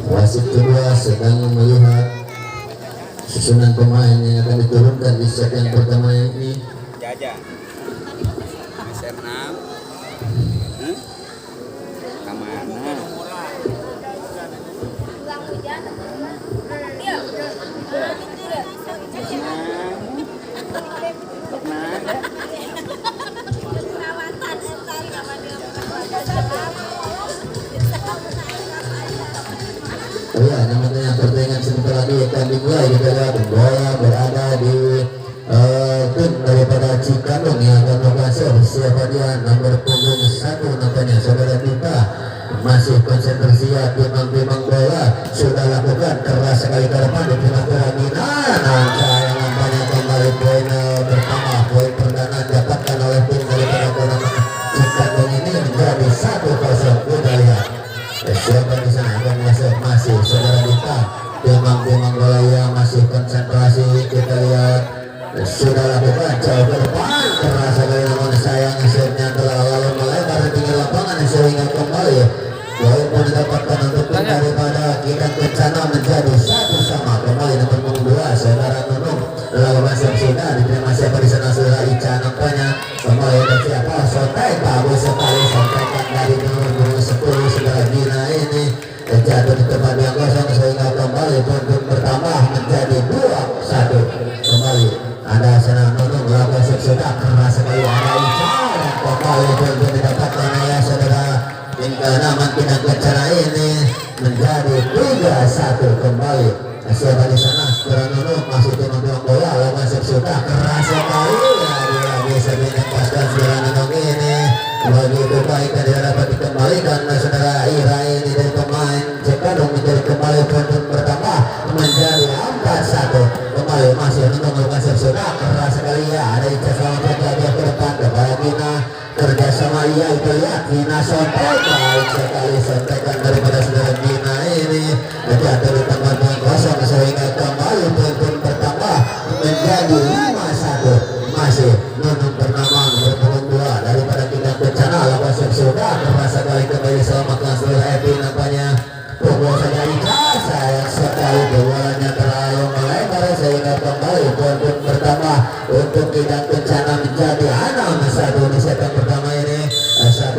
Wasit kedua sedang melihat susunan pemain yang akan diturunkan di set yang pertama ini. Jaja. Set 6. Kamana? Oh ya, namanya pertandingan sebentar lagi akan dimulai. Kita lihat bola berada di tim daripada Cikandung yang akan melakukan siapa dia nomor punggung 1 nampaknya saudara kita masih konsentrasi ya, timang-timang bola sudah lakukan keras sekali ke depan di tengah Mina. Nah, yang nampaknya kembali poin pertama, poin perdana dapatkan oleh tim daripada Cikandung ini menjadi 1-0. Kita lihat siapa di sana akan masih saudara kita timang-timang bola yang masih konsentrasi. Kita lihat sudah lakukan jauh ke depan keras sekali, namun sayang setnya telah lalu melebar di tinggi lapangan sehingga kembali poin pun didapatkan untuk tim daripada kita Kencana menjadi 1-1. Kembali nomor punggung 2 saudara Nunung lalu masih sudah diterima siapa di sana saudara Ica nampaknya kembali ada siapa Sotek bagus sekali sontekan dari nomor punggung 10 saudara Gina ini jatuh di tempat yang kosong sehingga kembali poin bertambah menjadi 2-1. Kembali ada sana Nunung melakukan sudah keras sekali ada Ica kembali poin didapatkan ya saudara hingga nama kita Kencana ini menjadi 3-1. Kembali siapa di sana saudara Nunung masih timang-timang bola lawan sudah keras sekali ya, dia bisa menempatkan saudara Nunung ini begitu baik dan dia dapat dikembalikan saudara Ira ini dari pemain Cikandung menjadi kembali poin bertambah menjadi 4-1. Kembali masih Nunung melakukan sudah keras sekali ya ada Ica sama dia ke depan kepada Gina kerjasama ia itu lihat Gina sontek baik sekali sontekan daripada saudara Gina ini jatuh di tempat yang kosong sehingga kembali poin bertambah menjadi 5-1. Masih Nunung bernama nomor punggung 2 daripada kita Kencana lawan sudah keras sekali kembali selamatkan saudara Epi nampaknya pukul saja Ica sayang sekali bolanya terlalu melebar sehingga kembali poin bertambah untuk kita Kencana menjadi 6-1 di set yang pertama ini. 1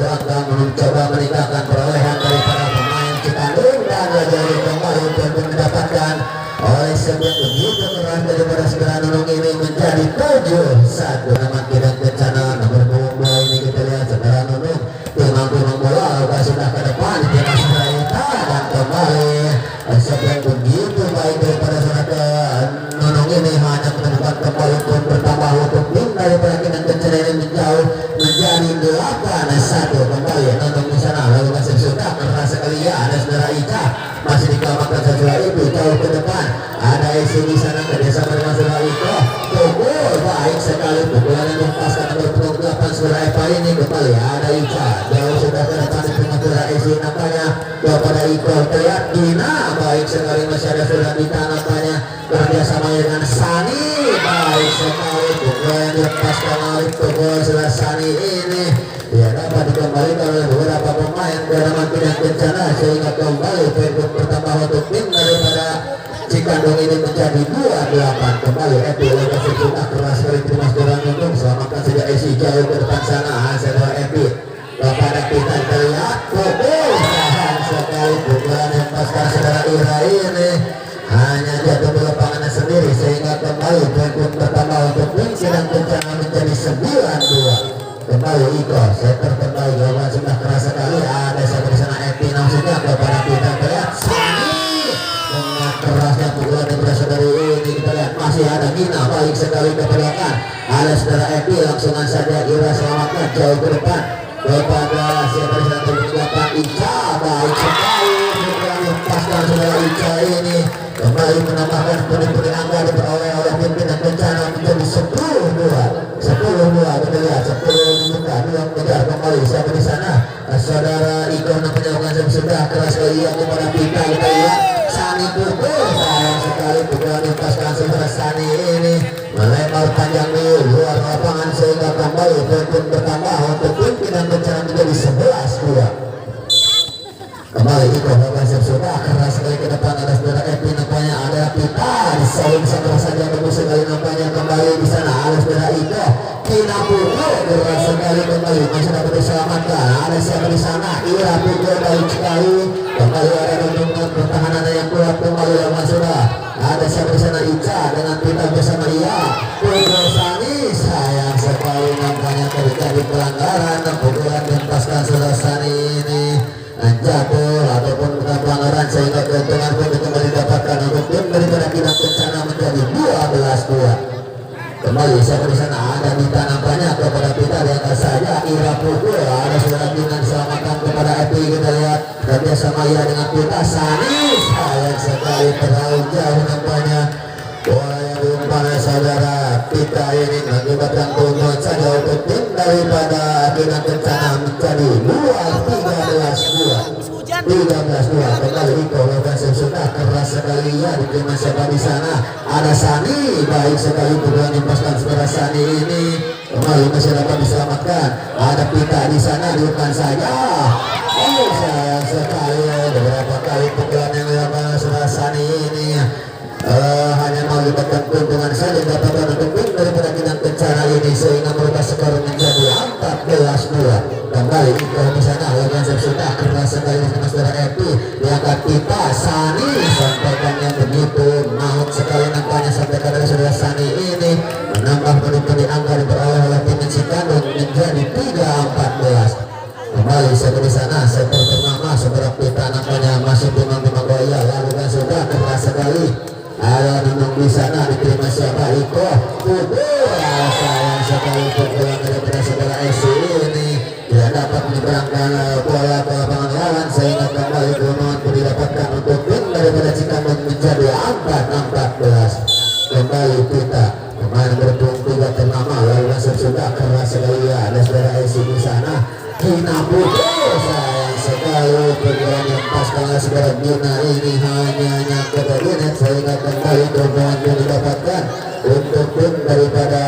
angka mencoba meningkatkan perolehan daripada pemain Cikandung dan lagi kembali poin mendapatkan oleh sebuah begitu keras daripada saudara Nunung ini menjadi 7-1. Nama kita Kencana nomor punggung 2 ini kita lihat saudara Nunung timang-timang bola sudah ke depan di tengah saudara Ita dan kembali sebuah begitu baik daripada saudara Nunung ini hanya menemukan kembali poin bertambah untuk tim daripada kita Kencana ini menjauh menjadi 8-1. Kembali Nunung di sana lalu masih sudah keras sekali ya ada saudara Ita masih dikelamatkan saudara itu jauh ke depan ada isi di sana kerjasama dengan saudara Iko pukul baik sekali pukulan yang dilepaskan oleh pukul 8 saudara Eva ini kembali ada Ica jauh sudah ke depan di tengah saudara isi nampaknya kepada Iko terlihat Gina baik sekali masih ada saudara Dita nampaknya kerjasama dengan Sani baik sekali pukulan yang dilepaskan oleh pukul saudara Sani ini ya dapat dikembalikan oleh beberapa pemain dalam tidak Kencana sehingga kembali poin pertama untuk tim daripada Cikandung ini menjadi 2-8. Kembali Epi oleh sudah keras dari terima saudara Nunung selamatkan saja isi jauh ke depan sana saudara Epi kepada kita terlihat pukul sayang sekali pukulan yang paskan saudara Ira ini hanya jatuh di lapangan sendiri sehingga kembali poin pertama untuk tim sedang Kencana menjadi 9-2. Kembali Iko setter kembali lawan sudah keras sekali ada siapa di sana Epi maksudnya kepada kita terlihat Sani dengan kerasnya pukulan yang berasal dari ini kita lihat masih ada Gina baik sekali ke belakang ada saudara Epi langsungan saja Ira selamatkan jauh ke depan kepada siapa di sana terlihat Ica baik sekali pukulan yang paskan saudara Ica ini kembali menambahkan poin-poin angka diperoleh oleh tim Pinang Kencana menjadi 10-2 kita lihat 10 yang mengejar kembali siapa di sana saudara Iko nampaknya sudah keras kali yang kepada Pita kita lihat Sani pukul sayang sekali pukulan yang paskan saudara Sani ini melebar panjang di luar lapangan sehingga kembali poin bertambah untuk tim Pinang Kencana menjadi 11-2. Kembali itu berhasil sudah keras sekali ke depan ada saudara Epi nampaknya ada Pita disaling sama saja bagus sekali nampaknya kembali di sana ada saudara Iko Kina Pugo keras sekali kembali masih dapat diselamatkan ada siapa di sana Ira Pugo baik sekali kembali ada dengan pertahanan yang kuat kembali yang sudah ada siapa di sana Ica dengan Pita bersama dia Pugo Sani sayang sekali nampaknya terjadi pelanggaran pukulan dilepaskan saudara Sani ini jatuh ataupun bukan pelanggaran sehingga keuntungan pun kembali didapatkan untuk tim daripada Kinang Kencana menjadi 12-2. Kembali siapa di sana ada Mita nampaknya kepada Pita diangkat saja Ira Pukul ada saudara Kinang diselamatkan kepada Epi kita lihat dan dia sama Ira dengan Pita Sani sayang sekali terlalu jauh nampaknya bola yang diumpan saudara Pita ini mengakibatkan keuntungan saja untuk tim daripada Kinang Kencana menjadi 13-2 kembali Iko lokasi sudah keras sekali ya diterima siapa di sana ada Sani baik sekali pukulan dilepaskan saudara Sani ini kembali masih dapat diselamatkan ada Pita di sana diumpan saja sayang sekali beberapa kali pukulan yang dilakukan saudara Sani ini hanya melibatkan keuntungan saja dapatkan untuk tim daripada Kinang Kencana ini sehingga mereka skor menjadi 14-2. Kembali Iko di sana lakukan sudah keras sekali dengan saudara Epi diangkat Pita Sani sampaikan yang begitu maut sekali nampaknya sampaikan dari saudara Sani ini menambah menit diangkat beroleh oleh tim Cikandung menjadi 3-14. Kembali seperti sana seperti pertama saudara Pita nampaknya masih timang-timang goya lakukan sudah keras sekali ada Nunung di sana diterima siapa Iko pukul sayang sekali pukulan daripada saudara Esi ini tidak dapat menyeberangkan bola ke lapangan lawan sehingga kembali kemenangan pun didapatkan untuk tim daripada Cikandung menjadi 4-14. Kembali Pita pemain berpung 3 ternama lalu masuk sudah keras sekali ya ada saudara Esi di sana Kina Pukul sayang sekali pukulan yang pas kalau saudara Gina ini hanya nyangkut dari net sehingga kembali kemenangan pun didapatkan untuk tim daripada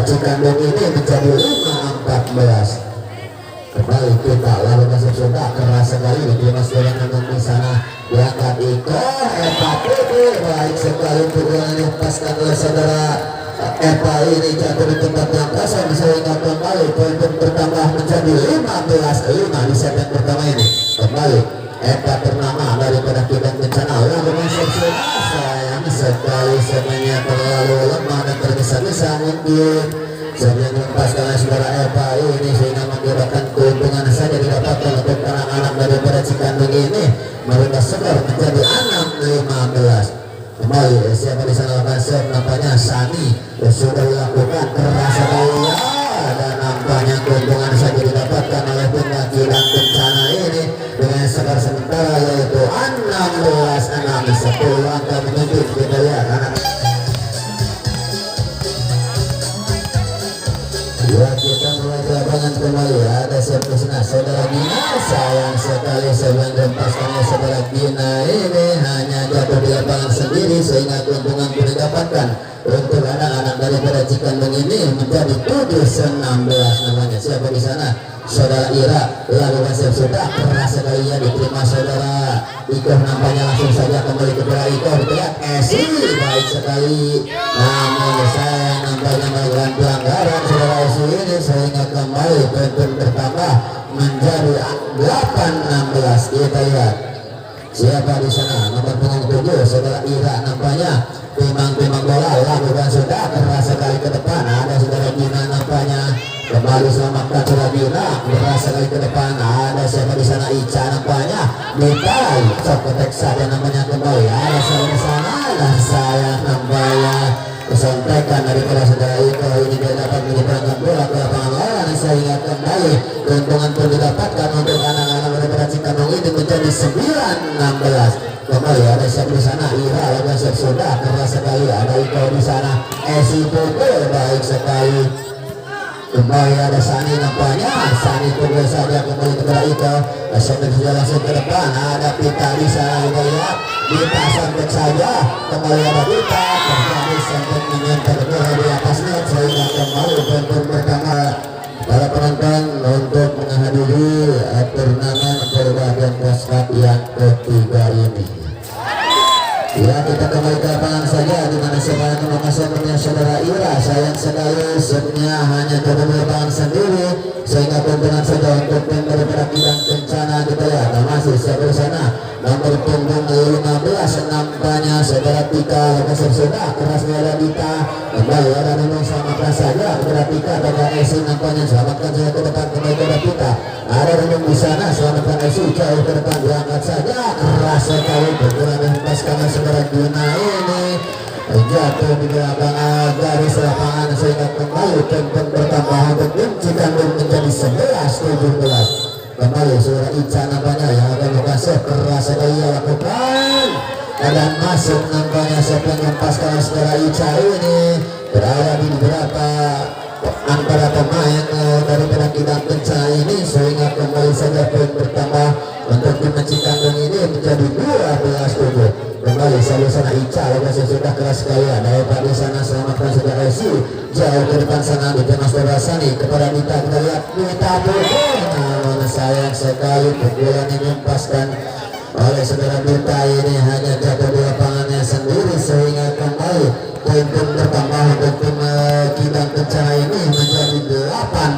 Cikandung ini menjadi 5-14. Kembali kita lalu masuk sudah keras sekali diterima saudara Nunung di sana diangkat Iko Epa Putih baik sekali pukulan yang lepaskan oleh saudara Epa ini jatuh di tempat yang kosong sehingga kembali poin pun bertambah menjadi 15-5 di set yang pertama ini. Kembali Epa ternama daripada Kinang Kencana lalu masuk sudah sayang sekali semuanya terlalu lemah dan tergesa-gesa mungkin sebelum melepaskan oleh saudara Epa ini sehingga mengakibatkan keuntungan saja didapatkan untuk anak-anak daripada Cikandung ini mereka skor menjadi 6-15. Kembali siapa di sana lakukan serve nampaknya Sani sudah dilakukan keras sekali ya dan nampaknya keuntungan saja didapatkan oleh tim Kinang Kencana ini dengan skor sementara yaitu 16-6 10 angka menuju kita lihat anak ya kita mulai ke lapangan kembali ada siapa di sana saudara Gina sayang sekali sebelum dilepaskannya saudara Gina ini hanya jatuh di lapangan sendiri sehingga keuntungan pun didapatkan untuk anak-anak daripada Cikandung ini menjadi 7-16 namanya siapa di sana saudara Ira lalu kasih sudah keras sekali ya diterima saudara Iko nampaknya langsung saja kembali ke bola Iko lihat Esi baik sekali namun saya nampaknya melakukan pelanggaran saudara Esi ini sehingga kembali poin bertambah menjadi 8-16 kita lihat siapa di sana nomor punggung 7 saudara Ira nampaknya timang-timang bola lakukan sudah keras sekali ke depan ada saudara Gina nampaknya kembali selamatkan saudara Gina keras sekali ke depan ada siapa di sana Ica nampaknya Mitai cok ketek saja namanya kembali ada siapa di sana dan saya nampaknya kesampaikan daripada saudara Iko ini dia dapat menyeberangkan bola ke lapangan lawan sehingga kembali keuntungan pun didapatkan untuk anak-anak daripada Cikandung ini menjadi 9-16. Kembali ada siapa di sana Ira lalu siap sudah keras sekali ada Iko di sana Esi pukul baik sekali kembali ada Sani nampaknya Sani pukul saja kembali kepada Iko Sani sudah langsung ke depan ada Pita di sana kita lihat Pita sampai saja kembali ada Pita terjadi sampai menyentuh bola di atas net sehingga kembali pun pertama para penonton untuk menghadiri turnamen berbagai kelas yang ketiga ini. Ya, kita kembali ke lapangan saja di mana sepanjang lokasinya saudara Ira. Sayang sekali setnya hanya coba lapangan sendiri sehingga keuntungan saja untuk tim daripada Kidang Kencana. Kita lihat masih sebelah sana nomor punggung 15 nampaknya saudara Tika lokasi sudah keras ada Dita kembali ada Nunung selamatkan saja saudara Tika atau Esi nampaknya selamatkan saja ke depan kembali ke Dita ada Nunung di sana selamatkan Esi jauh ke depan diangkat saja keras sekali pukulan yang lepaskan saudara Dina ini jatuh di belakang garis lapangan sehingga kembali tempat bertambah untuk kuncikan menjadi 11-17 kembali saudara Ica nampaknya yang akan lokasi keras sekali ia lakukan dan masuk nampaknya siapa yang lepaskan saudara Ica ini berada di beberapa antara pemain daripada Kidang Kencana ini sehingga kembali saja poin bertambah untuk tim Cikandung ini menjadi 12-7 kembali selalu sana Ica lokasi sudah keras sekali ada Pak di sana selamatkan saudara Esi jauh ke depan sana di tengah saudara Sani kepada Nita kita lihat Nita pukul namun sayang sekali pukulan yang dilepaskan oleh saudara Nita ini hanya jatuh di lapangannya sendiri sehingga kembali poin bertambah untuk tim Kidang Kencana ini menjadi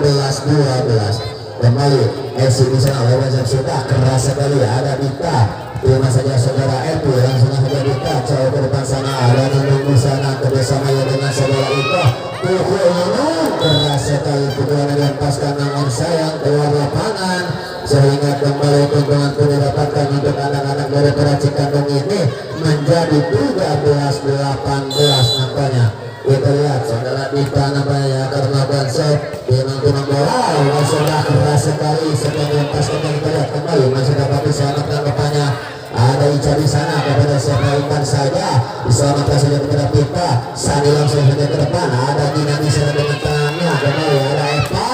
18-12 kembali Esi di sana lepas sudah keras sekali ada Nita terima saja saudara Epi langsung saja Dita jauh ke depan sana ada Nunung di sana kerjasama ya dengan saudara Ika pukul Nunung keras sekali pukulan yang dilepaskan namun sayang keluar lapangan sehingga kembali keuntungan pun didapatkan untuk anak-anak daripada Cikandung ini menjadi 13-18 nampaknya kita lihat saudara Dita nampaknya karena konsep Tunang bola sudah keras sekali setelah dilepaskan kita lihat kembali masih dapat diselamatkan depannya ada Ica di sana kepada siapa umpan saja diselamatkan saja kepada Pita Sani langsung saja ke depan ada Dina di sana dengan tangannya kembali ada Eva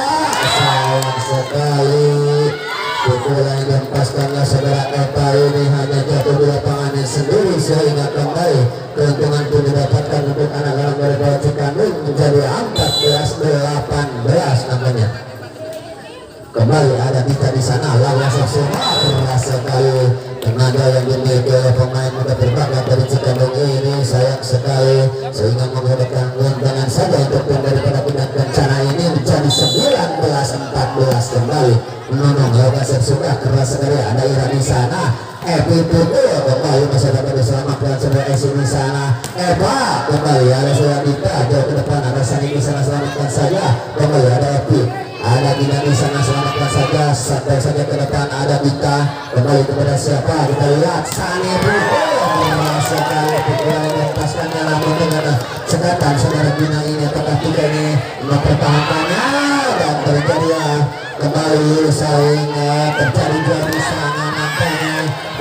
sayang sekali pukulan yang dilepaskannya saudara Eva ini hanya jatuh di lapangannya sendiri sehingga kembali keuntungan pun didapatkan untuk anak-anak daripada Cikandung menjadi 14-18 namanya kembali ada Dita di sana lawan semua keras sekali tenaga yang dimiliki oleh pemain muda berbakat dari Cikandung ini sayang sekali sehingga menggunakan keuntungan saja untuk tim daripada Kidang Kencana ini menjadi 19-14 kembali menunung lokasi sudah keras sekali ada Ira di sana Epi pukul kembali masih dapat diselamatkan saudara Esi di sana Eva kembali ada saudara Dita jauh ke depan ada Sani di sana selamatkan saja kembali ada Epi ada Dina di sana selamatkan saja santai saja ke depan ada Dita kembali kepada siapa kita lihat Sani pukul sekali pukulan yang dilepaskannya namun dengan cekatan saudara Dina ini apakah Dita ini mempertahankannya dan terjadi kembali saling terjadi di sana nampaknya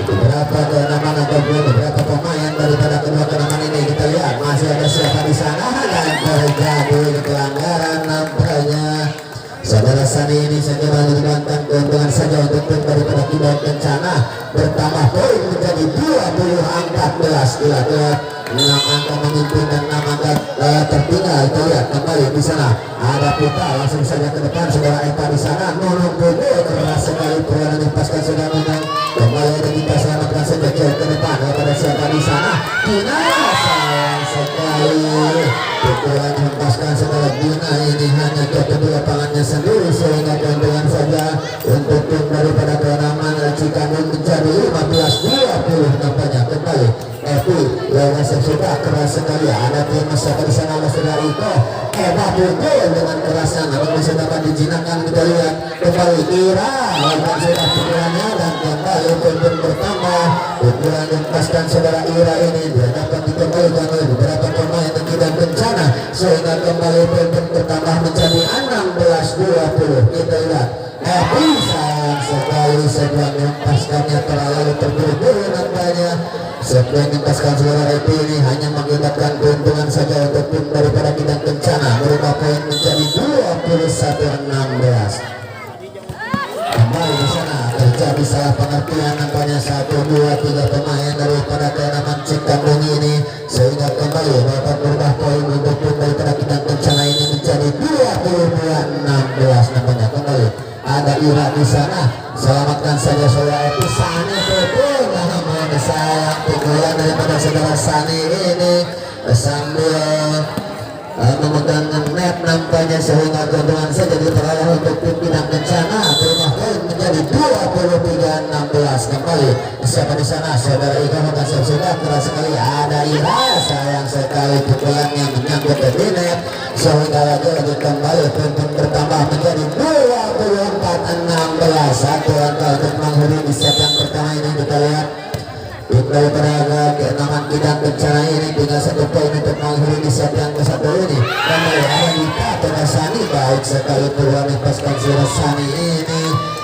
beberapa kenaman atau beberapa pemain daripada kedua kenaman ini kita lihat masih ada siapa di sana dan terjadi pelanggaran nampaknya saudara Sani ini saja melibatkan keuntungan saja untuk tim daripada Kidang Kencana bertambah poin menjadi 20-14 lihat 6 angka memimpin dan 6 angka tertinggal kita lihat kembali di sana ada Pita langsung saja ke depan saudara Eva di sana Nunung pukul keras sekali pukulan dilepaskan saudara Nunung kembali ada kita selamatkan saja jauh ke depan kepada siapa di sana Dina sayang sekali pukulan dilepaskan saudara Dina ini hanya jatuh di lapangannya sendiri sehingga keuntungan saja untuk tim daripada kenaman Cikandung menjadi 15-20 nampaknya kembali Epi lawan sudah keras sekali ada tim siapa di sana saudara Iko Eva pukul dengan kerasnya namun masih dapat dijinakkan kita lihat kembali Ira lawan sudah pukulannya dan kembali poin bertambah pukulan yang lepaskan saudara Ira ini dia dapat dikembalikan oleh beberapa pemain yang Kidang Kencana sehingga kembali poin bertambah menjadi 16-20 kita lihat Epi sayang sekali sebelum melepaskannya terlalu terburu-buru nampaknya sebelum melepaskan saudara Epi ini hanya mengakibatkan keuntungan saja untuk tim daripada Kidang Kencana merubah poin menjadi 21-16 kembali di sana terjadi salah pengertian nampaknya 1, 2, 3 pemain daripada kenaman Cikandung ini sehingga kembali dapat berubah poin untuk tim daripada Kidang Kencana ini menjadi 22-16 nampaknya kembali ada Ira di sana selamatkan saja saudara Epi sana bola daripada saudara Sani ini sambil memegang net nampaknya sehingga keuntungan saja diperoleh untuk tim Pinang Kencana. Berubah poin menjadi 23-16 kembali. Siapa di sana? Saudara Ika Makasih sudah keras sekali. Ada Ira, sayang sekali pukulan yang menyangkut ke net sehingga lagi kembali poin bertambah menjadi 24-16. Satu angka untuk mengakhiri di set yang pertama ini kita lihat. Daripada keenaman Pinang Kencana ini tinggal satu poin untuk mengakhiri di set yang ke-1 ini. Kembali ada Dita Sani, baik sekali peluang lepaskan Sani ini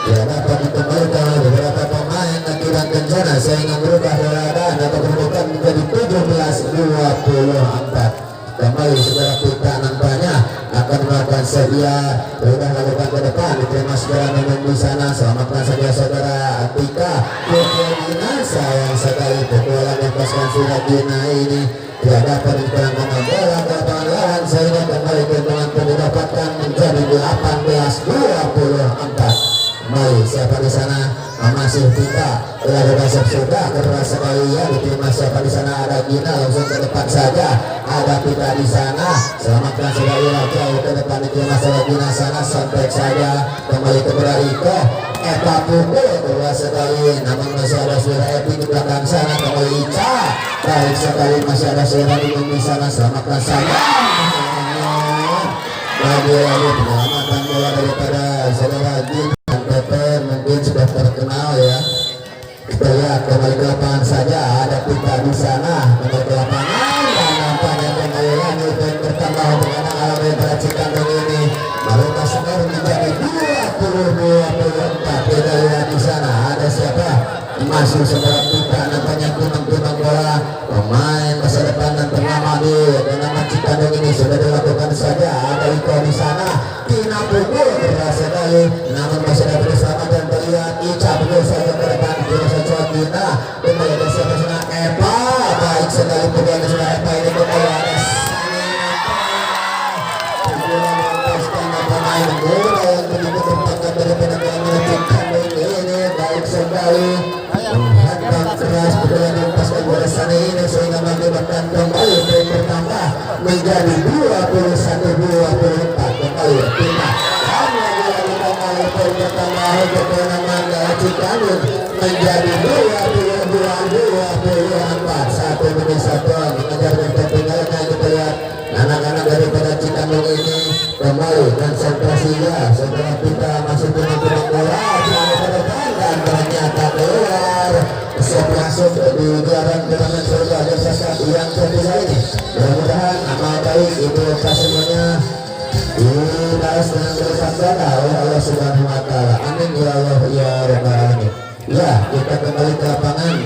tidak dapat dikembalikan oleh beberapa pemain Pinang Kencana sehingga berubah keadaan atau berubah menjadi 17-24. Kembali saudara kita nampaknya akan melakukan sedia sudah lakukan ke depan diterima saudara memang di sana. Selamatkan saja saudara Atika Gina, sayang sekali pukulan lepaskan sudah Gina ini tidak dapat diterangkan bola ke lapangan lawan sehingga kembali keuntungan pun didapatkan menjadi 18-24. Kembali siapa di sana? Masih kita telah berhasil sudah keras sekali ya diterima siapa di sana. Ada Gina langsung ke depan saja, ada kita di sana. Selamatkan sekali jauh ke depan diterima saudara Gina sana, sampai saja kembali kepada Iko. Eka pukul keras sekali, namun masih ada saudara Epi di belakang sana. Kembali Ica, baik sekali masih ada saudara di sana. Selamatkan saja. Lagi-lagi penyelamatan bola daripada saudara Gina. Mungkin sudah terkenal ya. Kita lihat kembali ke lapangan saja, ada kita di sana kembali ke lapangan dan nampaknya kembali lagi poin bertambah dengan alami Cikandung ini baru skor menjadi 20-24. Kita lihat di sana ada siapa? Masih saudara kita nampaknya kunang-kunang bola pemain masa depan dan ternama di nama Cikandung ini sudah dilakukan saja. Ada Iko di sana, Tina pukul keras sekali, namun masih ada keselamatan terlihat. Ica pukul saja ke depan, pukul saja Tina kembali ke siapa sana Eva, baik sekali pukul saja Eva ini kembali ada pemain bola yang begitu bertangkap daripada Cikandung ini, baik sekali menghantam keras pukulan yang lepaskan bola sana ini sehingga mengakibatkan kembali poin bertambah menjadi 21-24. Kembali kita lagi kembali poin bertambah untuk kemenangan Cikandung menjadi 22-24. Satu menit satu mengejar dan ketinggalan. Kita lihat anak-anak daripada Cikandung ini kembali konsentrasinya. Saudara kita masih punya bola dan ternyata keluar masuk di gelaran surga desa yang ketiga ini. Mudah-mudahan amal baik itu semuanya dibalas dengan berkah oleh Allah Subhanahu wa taala. Amin ya Allah ya rabbal alamin. Ya, kita kembali ke lapangan.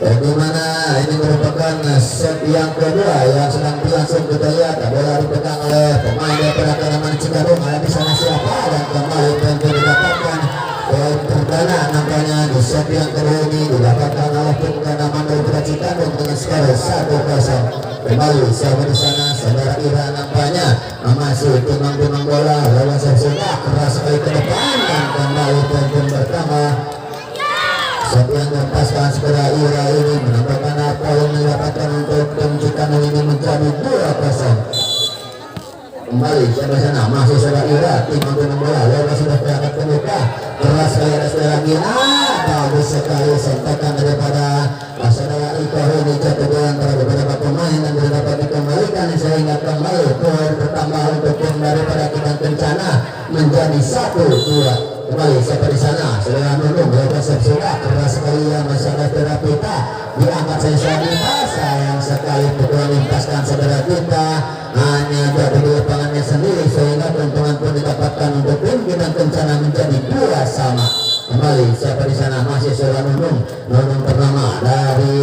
Bagaimana ini merupakan set yang kedua yang sedang berlangsung. Kita lihat bola dipegang oleh pemain daripada Kanaman Cikandung. Ada di sana siapa dan kembali poin didapatkan. Poin perdana nampaknya di set yang kedua ini didapatkan oleh tim Kanaman daripada Cikandung dengan skor 1-0. Kembali siapa di sana? Saudara Ira nampaknya masih timang-timang bola lawan sudah keras sekali ke depan dan kembali poin bertambah. Set yang melepaskan saudara Ira ini menambahkan poin didapatkan untuk tim Cikandung ini menjadi 2-0. Kembali siapa sana? Masih saudara Ira timang-timang bola lawan sudah berangkat ke muka keras sekali ada saudara Gina, bagus sekali sentakan daripada saudara Iko ini jatuh di antara beberapa pemain dan tidak dapat dikembalikan sehingga kembali poin bertambah untuk tim daripada Pinang Kencana menjadi 1-2. Kembali siapa di sana? Saudara Nunung lepas sudah keras sekali ya masih ada saudara kita diangkat saya sayang sekali pukulan lepaskan saudara kita hanya jatuh di lapangannya sendiri sehingga keuntungan pun didapatkan untuk tim Pinang Kencana menjadi 2-2. Kembali siapa di sana? Masih saudara Nunung pertama dari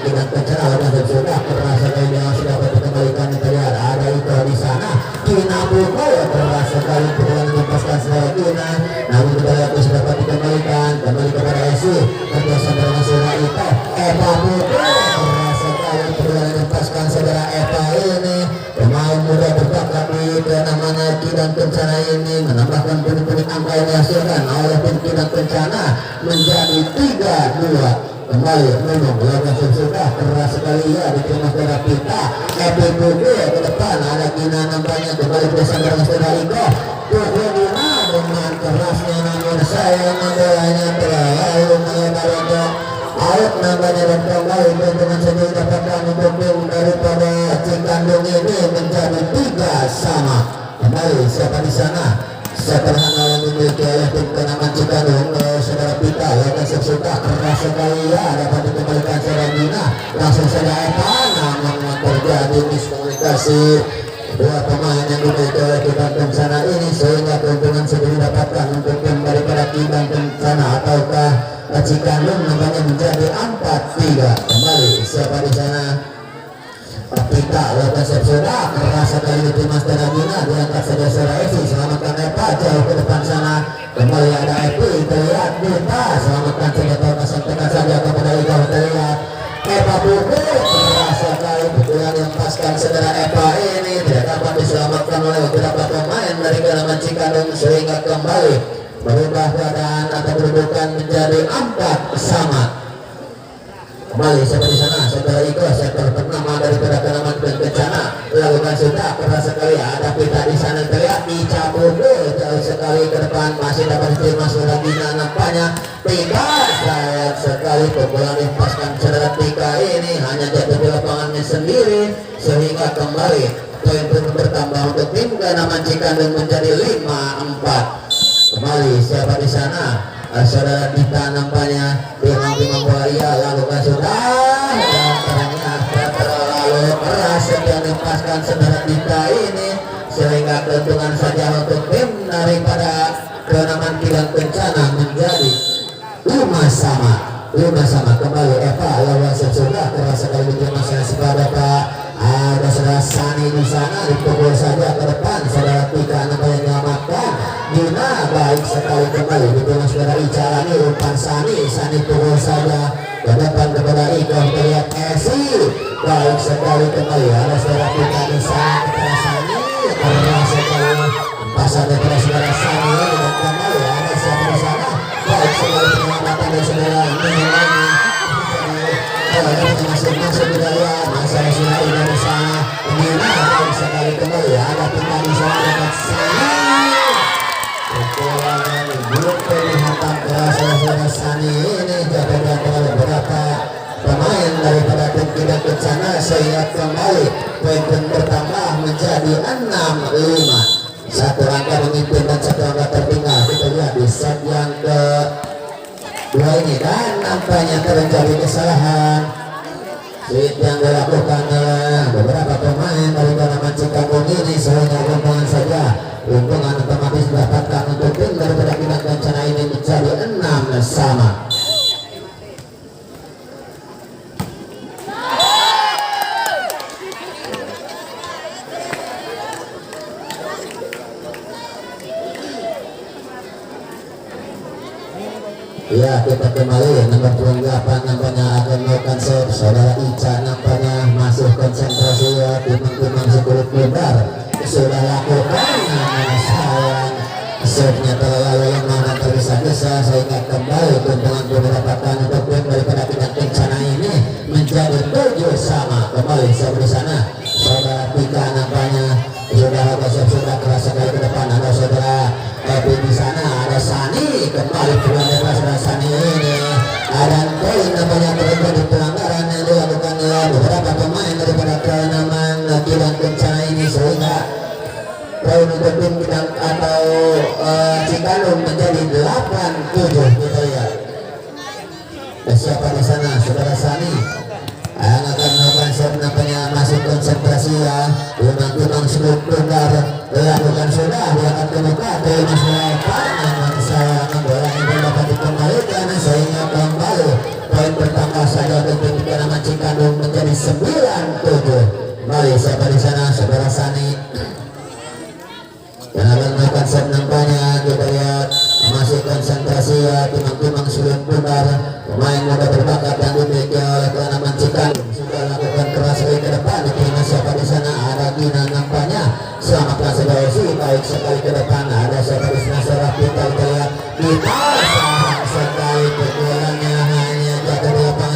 Pinang Kencana lepas sudah keras sekali yang sudah dapat dikembalikan. Kita lihat ada Iko di sana, Kina pukul keras sekali pukulan lepaskan saudara Kina, namun kita lihat sudah dapat dikembalikan kembali kepada Esi kerjasama dengan saudara Iko. Eva pukul keras sekali pukulan lepaskan saudara Eva ini. Pemain muda berbakat di Kanaman Pinang Kencana ini menambahkan pundi-pundi angka yang dihasilkan oleh tim Pinang Kencana menjadi 3-2. kembali memang lawan sudah keras sekali ya di tengah tengah kita FPBB ke depan ada Gina nampaknya kembali bersama dengan Iko pukul Gina dengan kerasnya namun sayang bolanya terlalu mengenai out namanya dan kembali dengan sendiri dapatkan untuk tim daripada Cikandung ini menjadi 3-3 kembali siapa di sana sederhana yang dimiliki oleh tim Kenaman Cikandung saudara Pita yang sudah keras sekali ya dapat dikembalikan secara Gina langsung saja namun terjadi miskomunikasi dua pemain yang dimiliki oleh Cikandung sana ini sehingga keuntungan sendiri dapatkan untuk tim daripada Cikandung sana ataukah Cikandung namanya menjadi 4-3 kembali siapa di sana Pita lakukan sudah kerasa kali itu Mas Gina diangkat saja secara Evi selamatkan Epa jauh ke depan sana kembali ada Evi terlihat Pita selamatkan saja Tona sampaikan saja kepada Ika terlihat Epa pukul kerasa kali pukulan yang paskan saudara Epa ini tidak dapat diselamatkan oleh beberapa pemain dari Kenaman Cikandung sehingga kembali berubah keadaan atau kedudukan menjadi 4-3 kembali seperti sana saudara Iko sektor pertama daripada Kenaman Kencana lakukan sudah keras sekali ada Pita di sana terlihat dicabut jauh sekali ke depan masih dapat diterima saudara Gina nampaknya Pita sayang sekali pukulan dipaskan saudara Pika ini hanya jatuh di lapangannya sendiri sehingga kembali poin bertambah untuk tim Kenaman Cikandung menjadi 5-4 kembali siapa di sana saudara Dita nampaknya dengan bola ia lakukan sudah dan ternyata terlalu keras yang dipaskan saudara Dita ini sehingga keuntungan saja untuk tim daripada Kenaman Kencana menjadi 5-5 kembali Eva lawan sudah keras sekali diterima saudara Pak ada saudara Sani di sana dipukul saja ke depan saudara Tika nampaknya menyelamatkan Gina baik sekali kembali diterima saudara Ica lagi umpan Sani pukul saja ke depan kepada Iko terlihat Esi baik sekali kembali ada saudara Tika di sana kepada Sani keras sekali pasan kepada saudara Sani dan kembali ada siapa di sana baik sekali penyelamatan dari saudara masuk budaya masalah sudah dari sana Gina baik sekali kembali ada Pita di sana dekat Sani pukulan belum kelihatan keras saudara Sani ini jatuhkan oleh beberapa pemain daripada tim Kencana sehingga kembali poin bertambah menjadi 6-5 satu angka memimpin dan satu angka tertinggal kita lihat di set yang kedua ini dan nampaknya terjadi kesalahan yang dilakukan oleh beberapa pemain dari Kenaman Cikandung ini sehingga keuntungan saja keuntungan otomatis didapatkan untuk tim daripada Kencana ini menjadi 6-5 ya kita kembali nomor 28 nampaknya akan melakukan serve saudara Ica nampaknya masih konsentrasi ya timang-timang sekulit bundar sudah lakukan namun sayang serve-nya terlalu lemah tergesa-gesa sehingga kembali keuntungan didapatkan untuk tim daripada Kencana ini menjadi 7-5 kembali seperti sana saudara Pika nampaknya sudah keras sekali ke depan ada saudara Epi di sana ada Sani kembali pulang dari saudara Sani ini ada poin namanya terjadi pelanggaran yang dilakukan oleh beberapa pemain daripada Kenaman Kencana ini sehingga poin untuk tim atau Cikandung menjadi 8-7 kita lihat siapa di sana saudara Sani yang akan melakukan set nampaknya masih konsentrasi ya timang seluruh bundar dilakukan sudah diangkat ke muka terima sudah namun sayang bola ini dapat dikembalikan sehingga kembali poin bertambah saja untuk Kenaman Cikandung menjadi 9-7 kembali siapa di sana saudara Sani yang akan melakukan set nampaknya kita lihat masih konsentrasi ya timang seluruh bundar pemain muda berbakat yang dimiliki oleh Kenaman Cikandung sudah lakukan keras ke depan diterima siapa di sana ada Gina nampaknya selamatkan Sebaisi baik sekali ke depan ada siapa di sana seorang Pita terlihat Pita sayang sekali pukulannya hanya jatuh di lapangan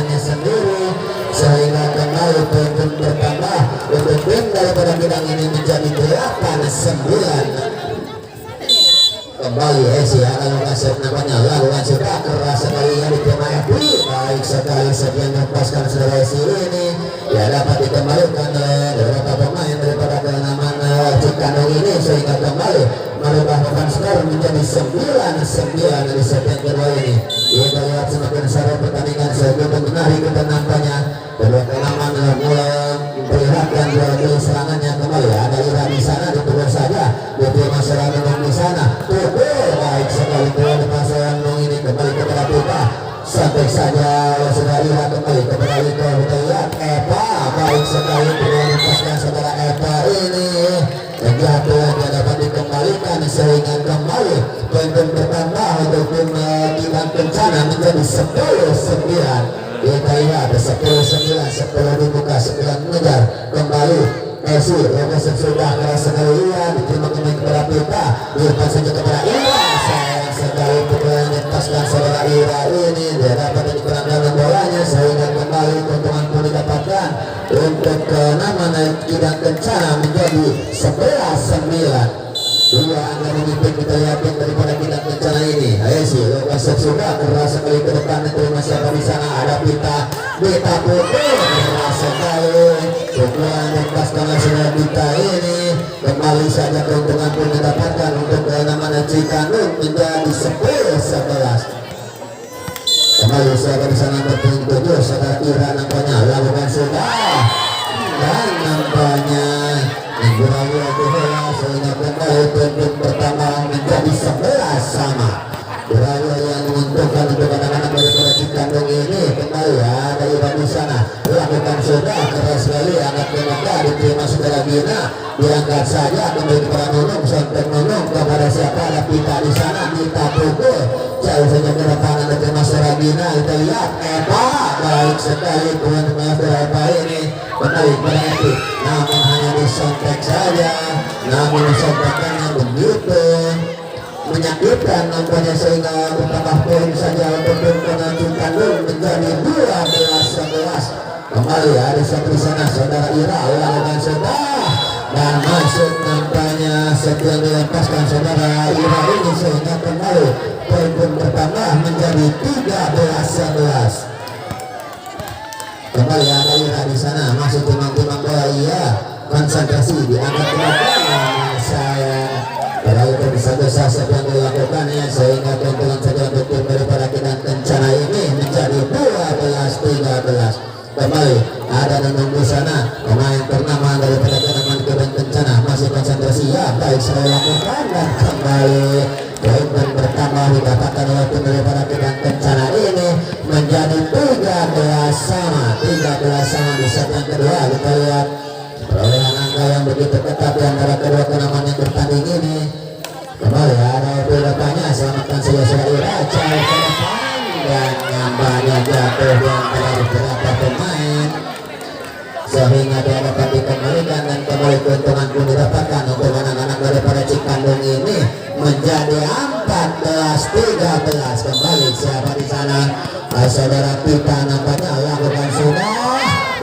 nampaknya lakukan sudah keras sekali yang diterima Epi. Baik sekali sekian lepaskan saudara isi ini ya dapat dikembalikan oleh beberapa pemain daripada kenaman Cikandung ini sehingga kembali merubah beban skor menjadi 9-9 di set yang kedua ini. Kita lihat semakin seru pertandingan semakin menarik kita nampaknya kedua kenaman mulai memperlihatkan dua serangannya kembali ada Ira di sana dipukul saja diterima serangan di sana pukul baik sekali keluar pasangan ini kembali kepada kita sampai saja sudah Ira kembali kepada Iko kita lihat Eva baik sekali keluar lepaskan saudara Eva ini kejatuhan yang dapat dikembalikan sehingga kembali poin bertambah untuk tim Kidang Kencana menjadi 10-9. Kita lihat 10-9 10 dibuka 9 mengejar kembali Messi Messi sudah keras sekali ya diterima kembali kepada Pita dilepas saja kepada Ira sayang sekali pukulan lepaskan saudara Ira ini dia dapat dikurangkan bolanya sehingga kembali keuntungan pun didapatkan untuk kenaman Kidang Kencana menjadi 11-9. Dua angka memimpin kita yakin daripada kita Kencana ini. Ayo sih, Lokasep sudah keras sekali ke depan terima siapa di sana ada Pita pukul keras sekali. Pukulan lepaskan sudah Pita ini kembali saja keuntungan pun didapatkan untuk kenaman Cikandung menjadi 10-11. Kembali siapa di sana bertujuh saudara Ira nampaknya lakukan sudah dan nampaknya Guraya Guraya sehingga kembali poin pertama menjadi 11 sama. Guraya yang menguntungkan untuk anak-anak daripada Cikandung ini kembali ada Ira di sana lakukan sudah keras sekali angkat kemuka diterima saudara Gina diangkat saja kembali kepada Nunung sontek Nunung kepada siapa ada Pita di sana Pita pukul jauh saja ke depan ada diterima saudara Gina kita lihat Eva baik sekali teman-teman saudara Eva ini kembali kepada Epi namun hanya disontek saja namun disontekannya begitu menyakitkan nampaknya sehingga bertambah poin saja untuk tim Cikandung menjadi 12-11. Kembali ada satu di sana saudara Ira lakukan sudah dan masuk nampaknya setelah dilepaskan saudara Ira ini sehingga kembali poin pun bertambah menjadi 13-11. Kembali ada Ira di sana masuk timang-timang bola iya konsentrasi diangkat ke depan saya kalau itu bisa yang dilakukan ya sehingga keuntungan saja untuk tim daripada Kidang Kencana ini menjadi 12-13. Kembali ada Nunung di sana pemain ternama daripada Kidang Kencana masih konsentrasi ya baik saya lakukan dan kembali poin pun bertambah didapatkan oleh tim daripada Kidang Kencana ini menjadi 13 sama di set yang kedua. Kita lihat perolehan angka yang begitu ketat di antara kedua kenaman yang bertanding ini. Kembali ada pilotannya selamatkan saja saudara Ira jauh ke depan dan nampaknya jatuh di antara beberapa pemain sehingga dia dapat dikembalikan dan kembali keuntungan pun didapatkan untuk anak-anak daripada Cikandung ini menjadi 14-13. Kembali siapa di sana saudara Pita nampaknya lakukan sudah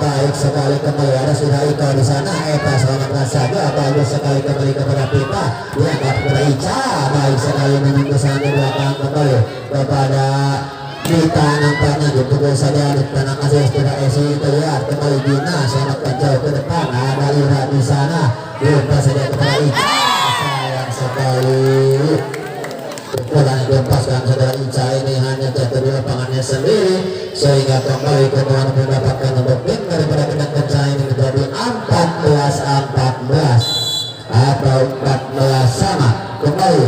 baik sekali kembali ada sudah Ika di sana Eva selamatkan saja bagus sekali kembali kepada Pita diangkat kepada Ica baik sekali menunggu sana di belakang kembali kepada Pita nampaknya dipukul saja di tanah kasih sudah Esi terlihat kembali Gina selamatkan jauh ke depan ada Ira di sana dilepas saja kepada Ica sayang sekali pukulan dilepaskan saudara Ica ini hanya jatuh di lapangannya sendiri sehingga kembali keuntungan mendapatkan untuk tim daripada Kidang Kencana ini menjadi 14-14 atau 14 sama. Kembali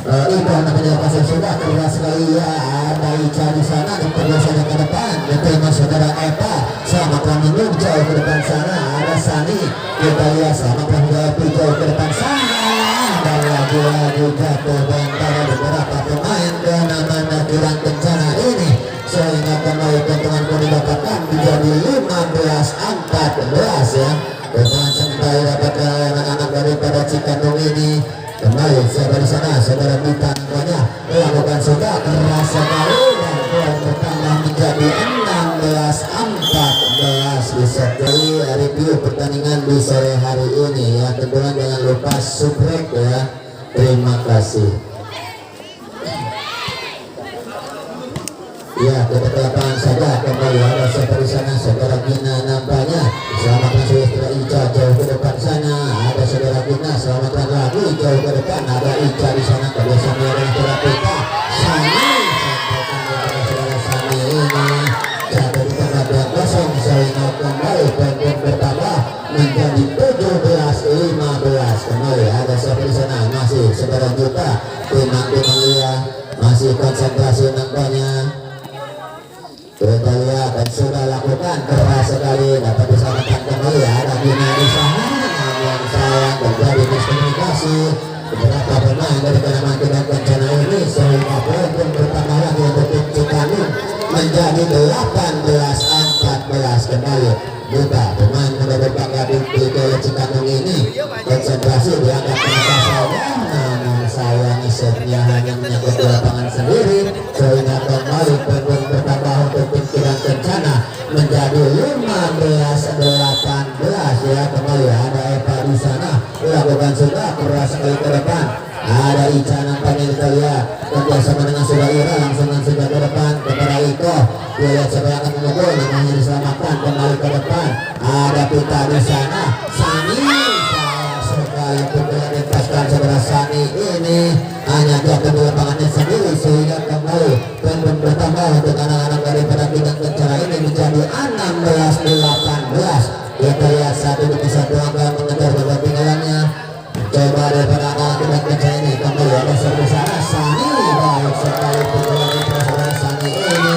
itu namanya pasal sudah keras sekali ya ada Ica di sana diperluas saja ke depan diterima saudara Eva selamatkan Nunung jauh ke depan sana ada Sani kita lihat selamatkan jauh ke depan sana dan lagi-lagi jatuh antara beberapa pemain kenaman Kidang Kencana ini sehingga kembali keuntungan pun didapatkan menjadi 15-14 ya keuntungan sampai dapatkan anak-anak daripada Cikandung ini. Kembali siapa di sana saudara Pita nampaknya melakukan sudah keras sekali dan poin bertambah menjadi 16-14. Bisa kali review pertandingan di sore hari ini ya tentunya jangan lupa subscribe ya terima kasih. Ya, ke lapangan saja kembali ada siapa di sana, saudara Gina nampaknya. Selamatkan saudara Ica jauh ke depan sana. Ada saudara Gina, selamatkan lagi jauh ke depan. Ada Ica di sana, kebiasaan yang saudara Pita. Sani, sampaikan kepada saudara Sani ini. Jatuh di tengah 2-0, sehingga kembali poin bertambah menjadi 17-15. Kembali ada siapa di sana, masih saudara Juta. Timang-timang dia masih konsentrasi nampaknya. Kita lihat dan sudah lakukan keras sekali, dapat diselamatkan kembali. Ada Gina di sana, namun sayang terjadi miskomunikasi beberapa pemain dari Kanaman dan Kencana ini, sehingga poin pun bertambah lagi untuk tim Cikanung menjadi 18-14. Kembali juga pemain muda berbangga di Cikanung ini konsentrasi dianggap penata saja, namun sayang setnya hanya menyangkut di lapangan sendiri, sehingga kembali poin bertambah untuk tim Kidang Kencana menjadi 15-18. Ya, kembali ada Eva di sana melakukan sudah keras sekali ke depan. Ada Ica nampaknya kita lihat kerjasama dengan Sudaira, langsung sudah ke depan kepada Iko. Dia lihat siapa yang akan memukul, namanya diselamatkan kembali ke depan. Ada Pita di sana, Sani sayang sekali pukulan dipaskan saudara Sani ini hanya jatuh di lapangannya sendiri, sehingga kembali poin bertambah untuk anak-anak daripada Kidang Kencana ini menjadi 16-18. Kita lihat satu demi satu angka mengejar ketinggalannya. Coba daripada anak Kidang Kencana ini kembali ada servis sana, Sani baik sekali pukulan saudara Sani ini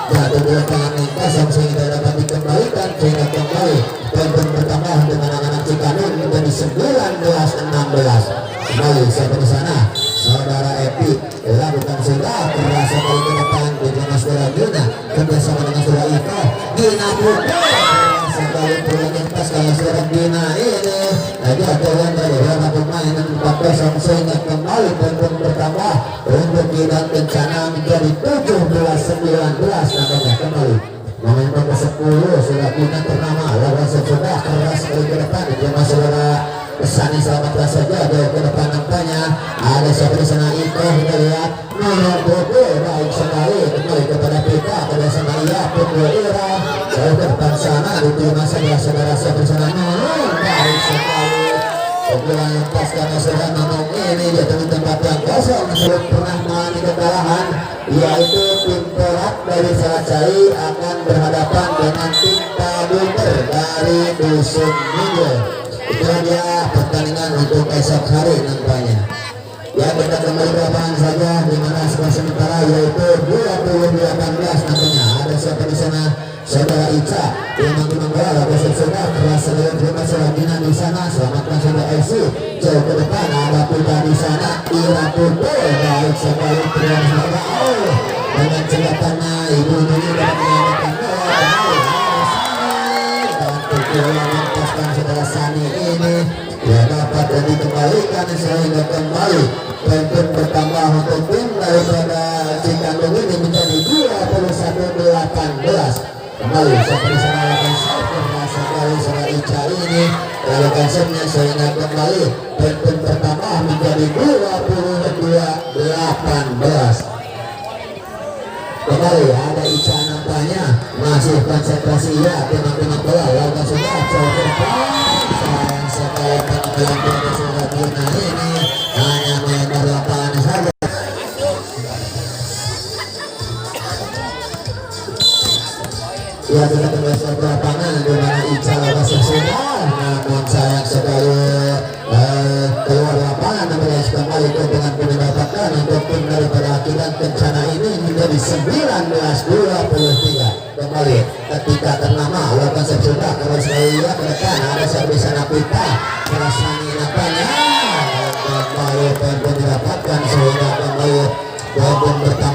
jatuh di lapangan yang kosong, sehingga dapat dikembalikan, sehingga kembali poin bertambah untuk anak-anak Cikanung menjadi 19-16. Kembali siapa di sana, saudara Epi lakukan sudah keras sekali ke depan dengan saudara Gina kerjasama dengan saudara Iko. Gina pukul sekali pukulan yang pas kalau saudara Gina ini aja jalan dari beberapa pemain yang 4-0, sehingga kembali poin bertambah untuk Kidang Kencana menjadi 17-19. Namanya kembali momen ke-10 sudah Gina ternama lawan sudah keras sekali ke depan dengan saudara Sani. Selamatkan saja jauh ke depan nampaknya. Ada siapa di sana, Iko kita lihat nomor 20 baik sekali kembali kepada Pita, kepada sana ia pukul Ira jauh ke depan sana diterima saudara siapa di sana, nomor baik sekali pukulan yang pas karena saudara nomor ini jatuh di tempat yang kosong. Sebelum pernah mengalami kekalahan, yaitu tim Perak dari Salacai akan berhadapan dengan tim Paduter dari Dusun Minggu. Itulah dia pertandingan untuk esok hari nampaknya. Ya, kita kembali ke lapangan saja di mana skor sementara yaitu 20-18 nampaknya. Ada siapa di sana, saudara Ica yang bola lalu sudah keras sekali terima saudara Gina di sana. Selamatkan saudara Esi jauh ke depan. Ada Pita di sana, Ira pukul baik sekali terima saudara dengan cekatannya ibu ini dapat menyelamatkan bola. Dan pukulan yang paskan saudara Sani ini ya dapat dikembalikan, sehingga kembali poin bertambah untuk tim daripada Cikanung ini menjadi 21-18. Kembali seperti sana lakukan serve sekali saudara Ica ini lakukan serve-nya, sehingga kembali poin bertambah menjadi 22-18. Kembali ada Ica nampaknya masih konsentrasi ya timang-timang bola lakukan sudah jauh ke depan. Sayang sekali penampilan dari saudara Gina ini hanya melebar lapangan saja. Ya, kita kembali ke lapangan di mana Ica lakukan sudah, namun sayang sekali keluar lapangan. Namun kembali dengan mendapatkan untuk tim daripada Kidang Kencana ini menjadi 19-23. Kembali ketika ternama lakukan sudah kalau sekali ya ke depan ada servis sana Pita Kerasani nampaknya kembali poin didapatkan, sehingga kembali poin bertambah